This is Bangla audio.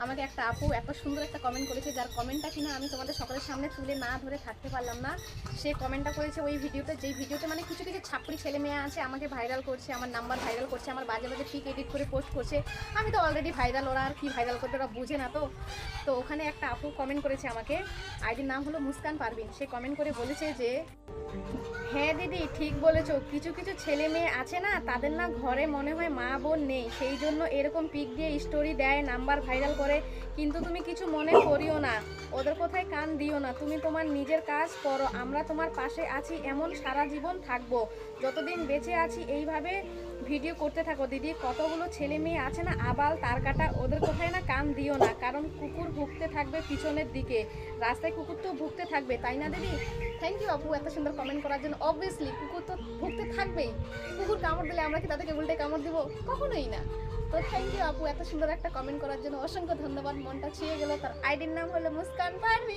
আমাকে একটা আপু এত সুন্দর একটা কমেন্ট করেছে, যার কমেন্টটা কিনা আমি তোমাদের সকলের সামনে তুলে না ধরে থাকতে পারলাম না। সে কমেন্টটা করেছে ওই ভিডিওতে, যেই ভিডিওতে মানে কিছু কিছু ছাপড়ি ছেলে মেয়ে আছে আমাকে ভাইরাল করছে, আমার নাম্বার ভাইরাল করছে, আমার বাজে বাজে পিক এডিট করে পোস্ট করছে। আমি তো অলরেডি ভাইরাল, ওরা আর কি ভাইরাল করবে, ওরা বুঝে না। তো ওখানে একটা আপু কমেন্ট করেছে আমাকে, আইডির নাম হলো মুস্কান পারভিন। সে কমেন্ট করে বলেছে যে, হ্যাঁ দিদি ঠিক বলেছো, কিছু কিছু ছেলে মেয়ে আছে না, তাদের না ঘরে মনে হয় মা বোন নেই, সেই জন্য এরকম পিক দিয়ে স্টোরি দেয়, নাম্বার ভাইরাল করে। কিন্তু তুমি কিছু মনে করিও না, ওদের কথায় কান দিও না, তুমি তোমার নিজের কাজ করো, আমরা তোমার পাশে আছি, এমন সারা জীবন থাকবো, যতদিন বেঁচে আছি এইভাবে ভিডিও করতে থাকো দিদি। কতগুলো ছেলে মেয়ে আছে না আবাল তার কাটা, ওদের কোথায় না কান দিও না, কারণ কুকুর ভুগতে থাকবে পিছনের দিকে, রাস্তায় কুকুর তো ভুগতে থাকবে, তাই না দিদি? থ্যাংক ইউ আপু এত সুন্দর কমেন্ট করার জন্য। অবভিয়াসলি কুকুর তো ভুগতে থাকবেই, কুকুর কামড় দিলে আমরা কি তাদেরকে উল্টে কামড় দিব? কখনোই না। তো থ্যাংক ইউ আপু এত সুন্দর একটা কমেন্ট করার জন্য, অসংখ্য ধন্যবাদ, মনটা ছুঁয়ে গেল। তার আইডির নাম হলো মুস্কান পারভিন।